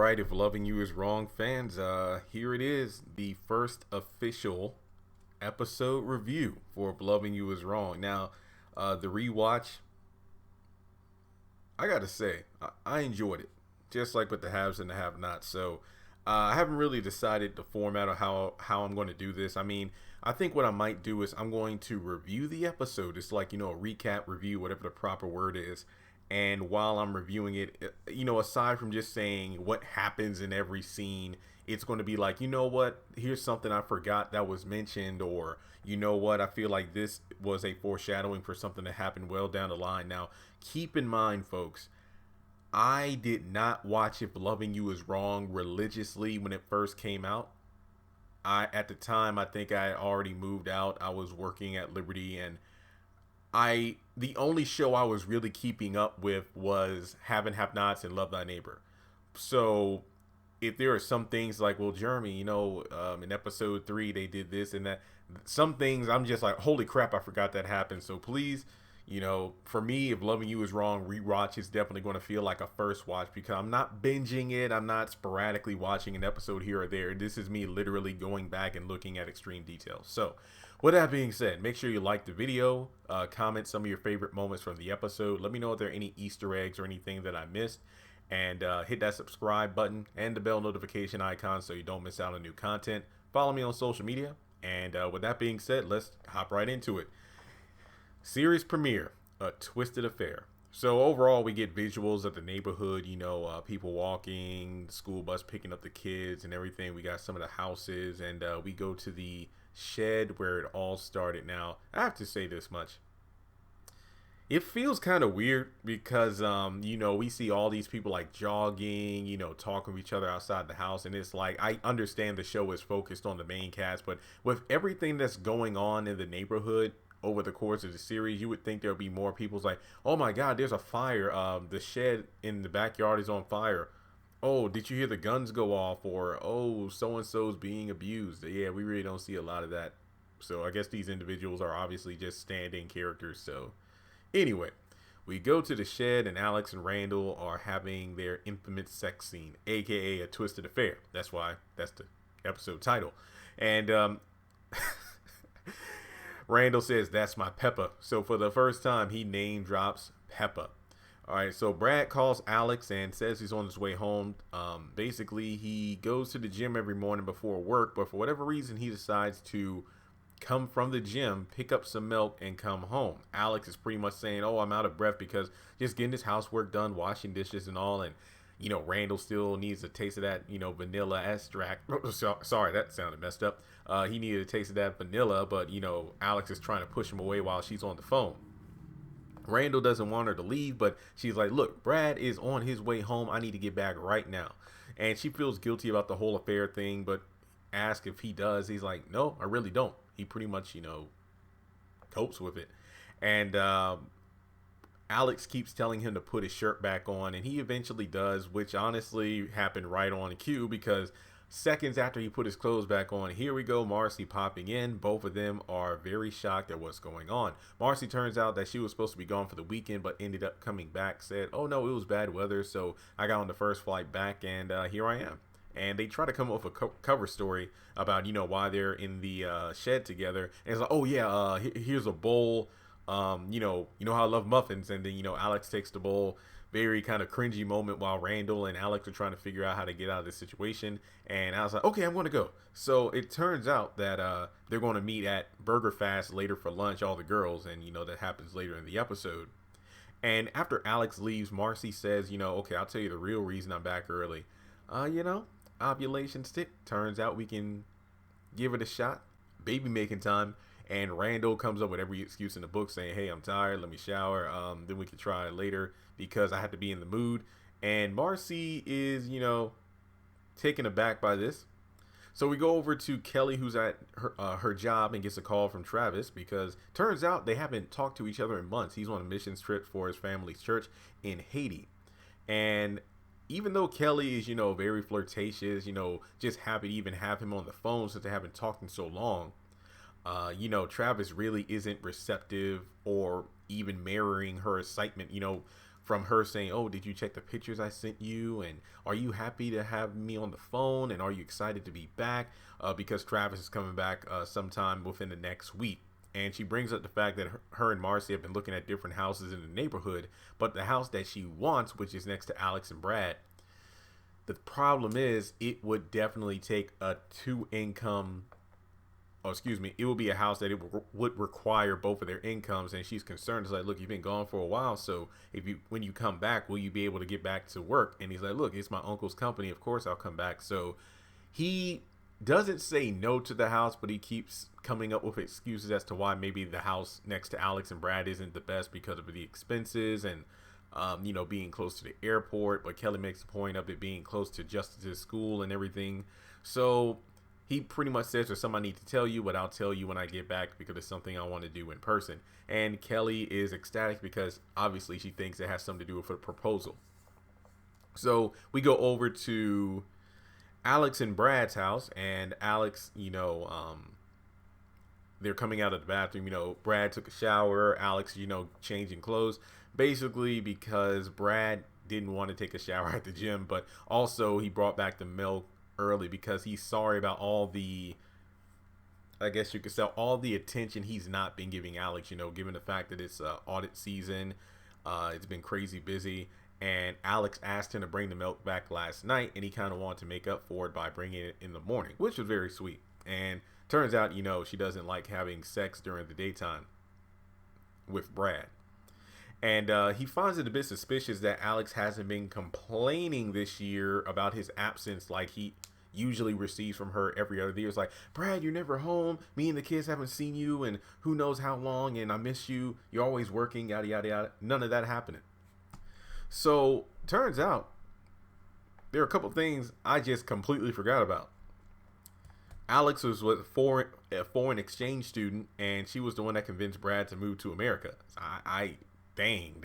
right, if loving you is wrong, fans, here it is, the first official episode review for If Loving You Is Wrong. Now, the rewatch, I gotta say, I enjoyed it, just like with the haves and the have-nots. So, I haven't really decided the format of how I'm going to do this. I mean, I think what I might do is I'm going to review the episode. It's like, a recap review, whatever the proper word is. And while I'm reviewing it, aside from just saying what happens in every scene, it's going to be like, you know what, here's something I forgot that was mentioned, or you know what, I feel like this was a foreshadowing for something that happened well down the line. Now, keep in mind, folks, I did not watch If Loving You Is Wrong religiously when it first came out. At the time, I think I had already moved out. I was working at Liberty, and the only show I was really keeping up with was Have and Have Nots and Love Thy Neighbor. So if there are some things like, well, Jeremy, in episode 3 they did this and that, some things I'm just like, holy crap, I forgot that happened. So please, for me, If Loving You Is Wrong, rewatch is definitely going to feel like a first watch, because I'm not binging it. I'm not sporadically watching an episode here or there. This is me literally going back and looking at extreme details. So with that being said, make sure you like the video, comment some of your favorite moments from the episode. Let me know if there are any Easter eggs or anything that I missed, and hit that subscribe button and the bell notification icon so you don't miss out on new content. Follow me on social media, and with that being said, let's hop right into it. Series premiere, A Twisted Affair. So overall, we get visuals of the neighborhood, people walking, school bus picking up the kids and everything. We got some of the houses, and we go to the shed where it all started. Now, I have to say this much. It feels kind of weird because, we see all these people like jogging, talking to each other outside the house. And it's like, I understand the show is focused on the main cast, but with everything that's going on in the neighborhood over the course of the series, you would think there would be more people's like, oh my God, there's a fire. The shed in the backyard is on fire. Oh, did you hear the guns go off? Or, oh, so-and-so's being abused. Yeah, we really don't see a lot of that. So I guess these individuals are obviously just stand-in characters. So anyway, we go to the shed, and Alex and Randall are having their infamous sex scene, aka A Twisted Affair. That's why that's the episode title. And Randall says, "That's my Peppa." So for the first time, he name drops Peppa. All right, so Brad calls Alex and says he's on his way home. Basically, he goes to the gym every morning before work, but for whatever reason, he decides to come from the gym, pick up some milk, and come home. Alex is pretty much saying, oh, I'm out of breath because just getting his housework done, washing dishes and all, and Randall still needs a taste of that, vanilla extract. Sorry, that sounded messed up. He needed a taste of that vanilla, but, Alex is trying to push him away while she's on the phone. Randall doesn't want her to leave, but she's like, look, Brad is on his way home. I need to get back right now. And she feels guilty about the whole affair thing, but asks if he does. He's like, no, I really don't. He pretty much, copes with it. And Alex keeps telling him to put his shirt back on, and he eventually does, which honestly happened right on cue, because seconds after he put his clothes back on, here we go, Marcy popping in. Both of them are very shocked at what's going on. Marcy turns out that she was supposed to be gone for the weekend, but ended up coming back, said, oh no, it was bad weather, so I got on the first flight back, and here I am. And they try to come up with a cover story about, why they're in the shed together. And it's like, oh yeah, here's a bowl. How I love muffins. And then, Alex takes the bowl. Very kind of cringy moment while Randall and Alex are trying to figure out how to get out of this situation. And I was like, okay, I'm going to go. So it turns out that they're going to meet at Burger Fast later for lunch, all the girls. And, that happens later in the episode. And after Alex leaves, Marcy says, okay, I'll tell you the real reason I'm back early. Ovulation stick. Turns out we can give it a shot. Baby making time. And Randall comes up with every excuse in the book saying, hey, I'm tired, let me shower, then we can try it later because I have to be in the mood. And Marcy is, taken aback by this. So we go over to Kelly, who's at her job, and gets a call from Travis because turns out they haven't talked to each other in months. He's on a missions trip for his family's church in Haiti. And even though Kelly is, very flirtatious, just happy to even have him on the phone since they haven't talked in so long, Travis really isn't receptive or even mirroring her excitement. from her saying, oh, did you check the pictures I sent you? And are you happy to have me on the phone? And are you excited to be back? Because Travis is coming back sometime within the next week. And she brings up the fact that her and Marcy have been looking at different houses in the neighborhood, but the house that she wants, which is next to Alex and Brad, the problem is it would definitely take a it would be a house that it would require both of their incomes, and she's concerned. It's like, look, you've been gone for a while, so when you come back, will you be able to get back to work? And he's like, look, it's my uncle's company, of course I'll come back. So he doesn't say no to the house, but he keeps coming up with excuses as to why maybe the house next to Alex and Brad isn't the best because of the expenses and being close to the airport. But Kelly makes the point of it being close to Justice's school and everything. So he pretty much says there's something I need to tell you, but I'll tell you when I get back because it's something I want to do in person. And Kelly is ecstatic because obviously she thinks it has something to do with a proposal. So we go over to Alex and Brad's house, and Alex, they're coming out of the bathroom. Brad took a shower, Alex, changing clothes, basically because Brad didn't want to take a shower at the gym, but also he brought back the milk early because he's sorry about all the, I guess you could say, all the attention he's not been giving Alex, given the fact that it's audit season. It's been crazy busy, and Alex asked him to bring the milk back last night, and he kind of wanted to make up for it by bringing it in the morning, which was very sweet. And turns out, she doesn't like having sex during the daytime with Brad. And he finds it a bit suspicious that Alex hasn't been complaining this year about his absence like he usually receives from her every other year. It's like, Brad, you're never home. Me and the kids haven't seen you and who knows how long, and I miss you. You're always working, yada, yada, yada. None of that happening. So, turns out, there are a couple things I just completely forgot about. Alex was a foreign exchange student, and she was the one that convinced Brad to move to America. Dang,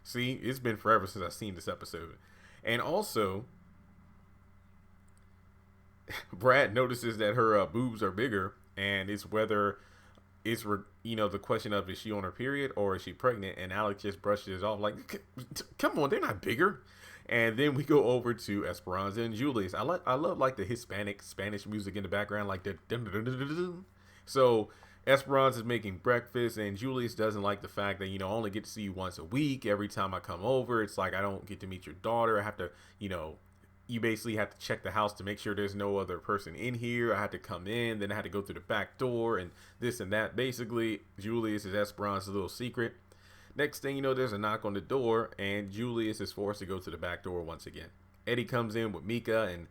see, it's been forever since I've seen this episode. And also, Brad notices that her boobs are bigger, and it's whether it's, the question of, is she on her period or is she pregnant? And Alex just brushes it off like, come on, they're not bigger. And then we go over to Esperanza and Julius. I love like the Hispanic Spanish music in the background, like the dun, dun, dun, dun, dun, dun. So Esperanza is making breakfast, and Julius doesn't like the fact that, I only get to see you once a week. Every time I come over, it's like I don't get to meet your daughter. I have to, you basically have to check the house to make sure there's no other person in here. I had to come in, then I had to go through the back door and this and that. Basically, Julius is Esperanza's little secret. Next thing you know, there's a knock on the door, and Julius is forced to go to the back door once again. Eddie comes in with Mika, and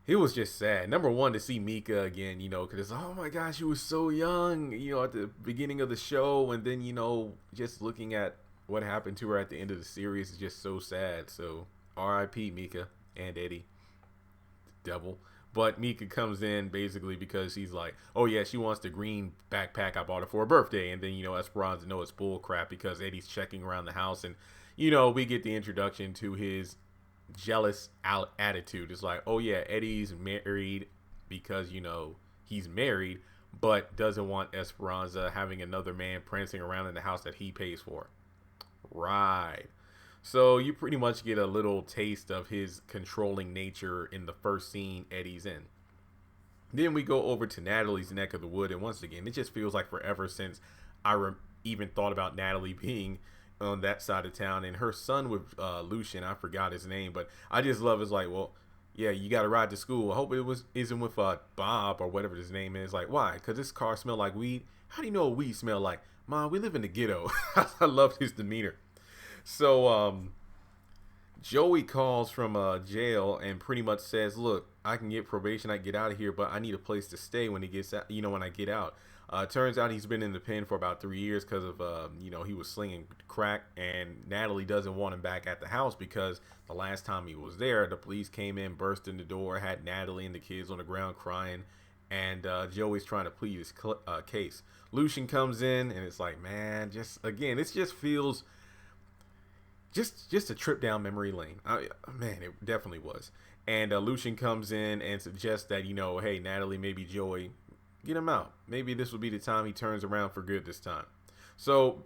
it was just sad. Number one, to see Mika again, because it's, oh my gosh, she was so young, at the beginning of the show. And then, just looking at what happened to her at the end of the series is just so sad. So R.I.P. Mika and Eddie, devil. But Mika comes in basically because he's like, oh yeah, she wants the green backpack I bought her for her birthday. And then, Esperanza knows it's bull crap because Eddie's checking around the house. And, we get the introduction to his jealous attitude. It's like, oh yeah, Eddie's married because, he's married, but doesn't want Esperanza having another man prancing around in the house that he pays for. Right. So you pretty much get a little taste of his controlling nature in the first scene Eddie's in. Then we go over to Natalie's neck of the wood, and once again, it just feels like forever since I even thought about Natalie being on that side of town, and her son with Lucian, I forgot his name, but I just love it's like, well, yeah, you got to ride to school. I hope it isn't with Bob or whatever his name is. Like, why? Because this car smelled like weed. How do you know what weed smell like? Mom, we live in the ghetto. I love his demeanor. So Joey calls from jail and pretty much says, look, I can get probation, I can get out of here, but I need a place to stay when he gets out, when I get out. Turns out he's been in the pen for about 3 years because of he was slinging crack, and Natalie doesn't want him back at the house because the last time he was there, the police came in, burst in the door, had Natalie and the kids on the ground crying, and Joey's trying to plead his case. Lucian comes in, and it's like, man, this just feels just a trip down memory lane. Man, it definitely was. And Lucian comes in and suggests that, hey, Natalie, maybe Joey, get him out. Maybe this will be the time he turns around for good this time. So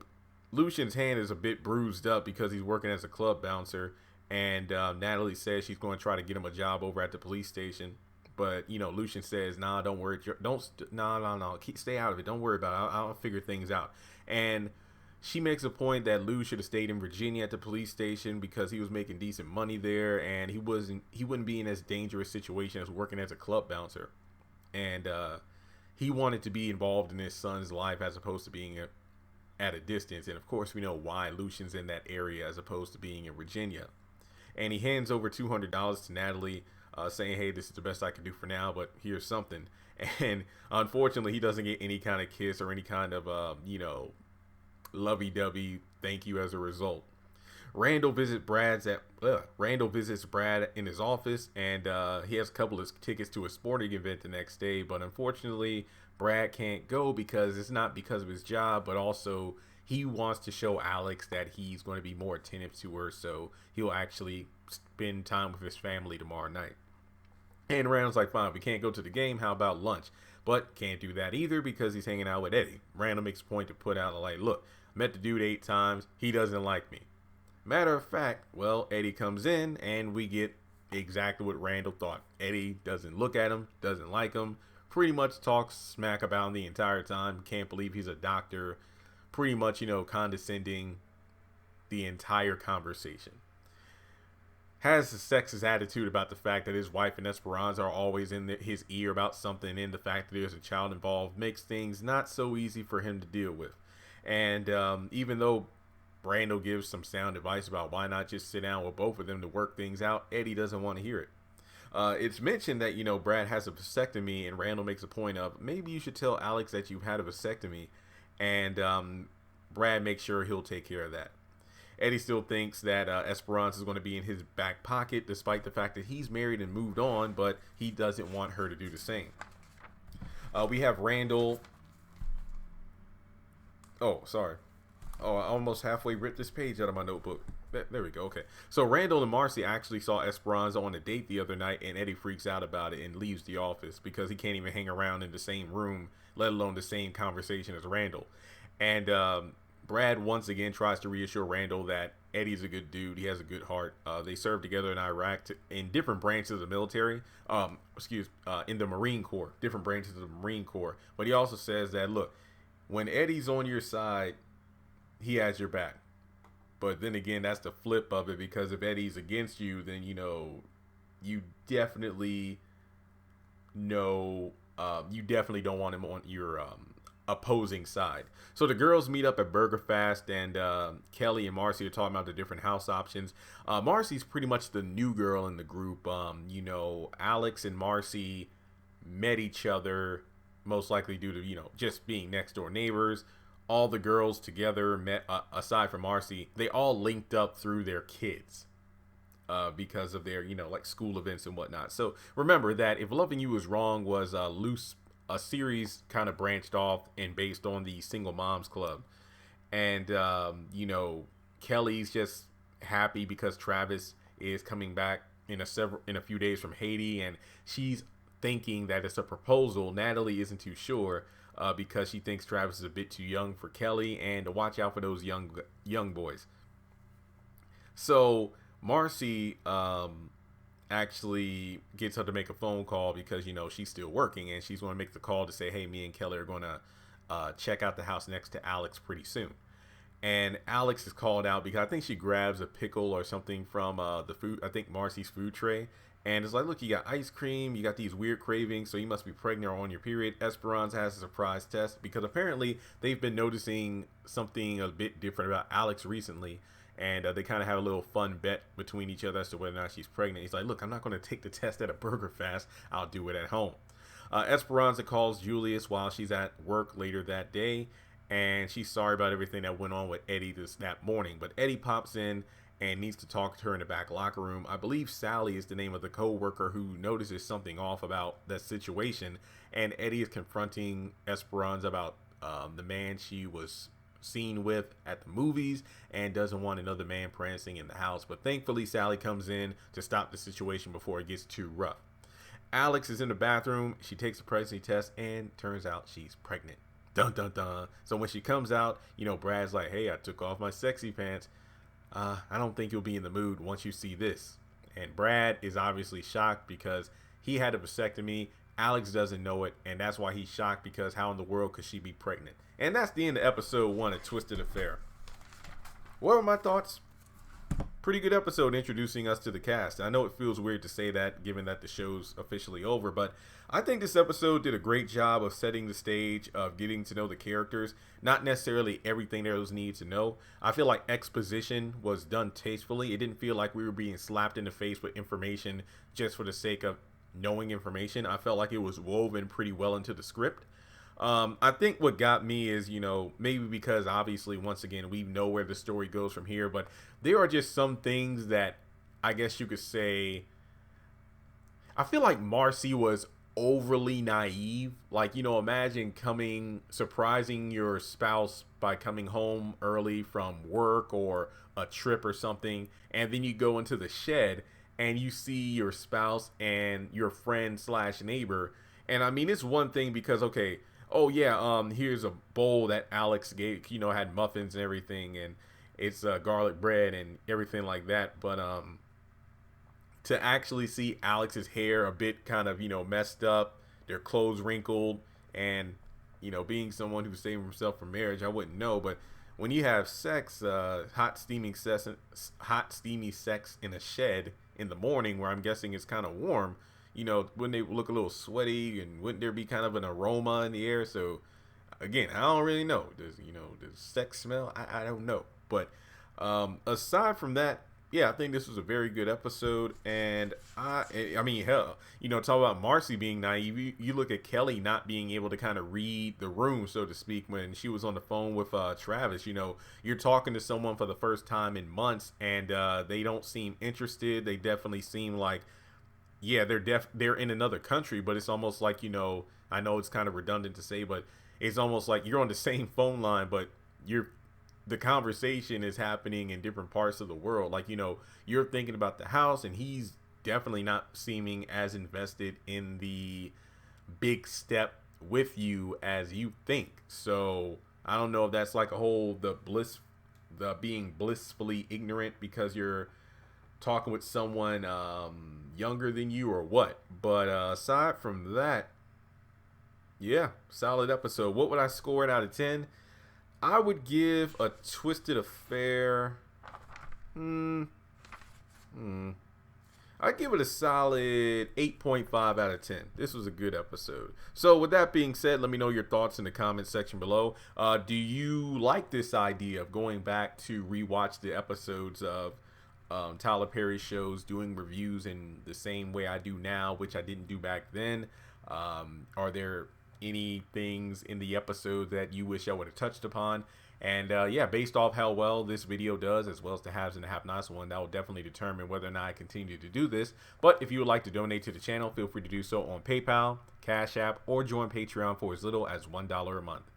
Lucian's hand is a bit bruised up because he's working as a club bouncer, and Natalie says she's going to try to get him a job over at the police station. But Lucian says, "Nah, don't worry, no, stay out of it. Don't worry about it. I'll figure things out." And she makes a point that Lou should have stayed in Virginia at the police station because he was making decent money there, and he wouldn't be in as dangerous situation as working as a club bouncer, and he wanted to be involved in his son's life as opposed to being at a distance. And of course, we know why Lucian's in that area as opposed to being in Virginia. And he hands over $200 to Natalie, saying, "Hey, this is the best I can do for now, but here's something." And unfortunately, he doesn't get any kind of kiss or any kind of lovey-dovey thank you as a result. Randall visits Brad in his office, and he has a couple of tickets to a sporting event the next day. But unfortunately, Brad can't go because it's not because of his job, but also he wants to show Alex that he's going to be more attentive to her, so he'll actually spend time with his family tomorrow night. And Randall's like, "Fine, we can't go to the game. How about lunch?" But can't do that either because he's hanging out with Eddie. Randall makes a point to put out like, "Look, I met the dude 8 times. He doesn't like me." Matter of fact, well, Eddie comes in and we get exactly what Randall thought. Eddie doesn't look at him, doesn't like him, pretty much talks smack about him the entire time. Can't believe he's a doctor. Pretty much, condescending the entire conversation. Has a sexist attitude about the fact that his wife and Esperanza are always in his ear about something, and the fact that there's a child involved makes things not so easy for him to deal with. And even though Randall gives some sound advice about why not just sit down with both of them to work things out, Eddie doesn't want to hear it. It's mentioned that, Brad has a vasectomy, and Randall makes a point of, maybe you should tell Alex that you've had a vasectomy, and Brad makes sure he'll take care of that. Eddie still thinks that Esperanza is going to be in his back pocket, despite the fact that he's married and moved on, but he doesn't want her to do the same. We have Randall. Oh, sorry. Oh, I almost halfway ripped this page out of my notebook. There we go. Okay. So Randall and Marcy actually saw Esperanza on a date the other night, and Eddie freaks out about it and leaves the office because he can't even hang around in the same room, let alone the same conversation as Randall. And Brad once again tries to reassure Randall that Eddie's a good dude. He has a good heart. They served together in Iraq in different branches of the military. In the Marine Corps, different branches of the Marine Corps. But he also says that, look, when Eddie's on your side, he has your back. But then again, that's the flip of it, because if Eddie's against you, then you definitely don't want him on your opposing side. So the girls meet up at Burger Fast, and Kelly and Marcy are talking about the different house options. Marcy's pretty much the new girl in the group. Alex and Marcy met each other most likely due to just being next door neighbors. All the girls together met, aside from Marcy, they all linked up through their kids because of their like school events and whatnot. So remember that If Loving You Was Wrong was a series kind of branched off and based on the Single Moms Club. And Kelly's just happy because Travis is coming back in a few days from Haiti, and she's thinking that it's a proposal. Natalie isn't too sure because she thinks Travis is a bit too young for Kelly, and to watch out for those young boys. So Marcy actually gets her to make a phone call because she's still working, and she's going to make the call to say, "Hey, me and Kelly are going to check out the house next to Alex pretty soon." And Alex is called out because I think she grabs a pickle or something from the food, I think Marcy's food tray, and it's like, "Look, you got ice cream, you got these weird cravings, so you must be pregnant or on your period." Esperanza has a surprise test because apparently they've been noticing something a bit different about Alex recently. And they kind of have a little fun bet between each other as to whether or not she's pregnant. He's like, "Look, I'm not going to take the test at a Burger Fast. I'll do it at home." Esperanza calls Julius while she's at work later that day, and she's sorry about everything that went on with Eddie that morning. But Eddie pops in and needs to talk to her in the back locker room. I believe Sally is the name of the co-worker who notices something off about that situation. And Eddie is confronting Esperanza about the man she was seen with at the movies and doesn't want another man prancing in the house. But thankfully Sally comes in to stop the situation before it gets too rough. Alex is in the bathroom. She takes a pregnancy test and turns out she's pregnant. Dun dun dun. So when she comes out, you know, Brad's like, hey, I took off my sexy pants. I don't think you'll be in the mood once you see this. And Brad is obviously shocked because he had a vasectomy. Alex doesn't know it, and that's why he's shocked, because how in the world could she be pregnant? And that's the end of episode 1 of Twisted Affair. What were my thoughts? Pretty good episode introducing us to the cast. I know it feels weird to say that given that the show's officially over, but I think this episode did a great job of setting the stage, of getting to know the characters. Not necessarily everything there was needed to know. I feel like exposition was done tastefully. It didn't feel like we were being slapped in the face with information just for the sake of knowing information. I felt like it was woven pretty well into the script. I think what got me is, you know, maybe because obviously, once again, we know where the story goes from here, but there are just some things that I guess you could say, I feel like Marcy was overly naive. Like, you know, imagine surprising your spouse by coming home early from work or a trip or something, and then you go into the shed and you see your spouse and your friend slash neighbor. And I mean, it's one thing because, okay, oh yeah, here's a bowl that Alex gave, you know, had muffins and everything, and it's garlic bread and everything like that. But to actually see Alex's hair a bit kind of, you know, messed up, their clothes wrinkled, and, you know, being someone who's saving himself for marriage, I wouldn't know. But when you have sex, hot steamy sex in a shed in the morning, where I'm guessing it's kind of warm, you know, wouldn't they look a little sweaty, and wouldn't there be kind of an aroma in the air? So again, I don't really know. Does sex smell? I don't know. But aside from that, yeah, I think this was a very good episode. And I mean, hell, you know, talk about Marcy being naive. You look at Kelly not being able to kind of read the room, so to speak, when she was on the phone with Travis. You know, you're talking to someone for the first time in months, and they don't seem interested. They definitely seem like, yeah, they're in another country, but it's almost like, you know, I know it's kind of redundant to say, but it's almost like you're on the same phone line, but the conversation is happening in different parts of the world. Like, you know, you're thinking about the house, and he's definitely not seeming as invested in the big step with you as you think. So I don't know if that's like the being blissfully ignorant because you're talking with someone younger than you or what. But aside from that, yeah, solid episode. What would I score it out of 10? I would give a Twisted Affair, I'd give it a solid 8.5 out of 10. This was a good episode. So with that being said, let me know your thoughts in the comment section below. Do you like this idea of going back to rewatch the episodes of Tyler Perry shows, doing reviews in the same way I do now, which I didn't do back then? Are there any things in the episode that you wish I would have touched upon? And yeah, based off how well this video does, as well as the haves and the have-nots one, that will definitely determine whether or not I continue to do this. But if you would like to donate to the channel, feel free to do so on PayPal, Cash App, or join Patreon for as little as $1 a month.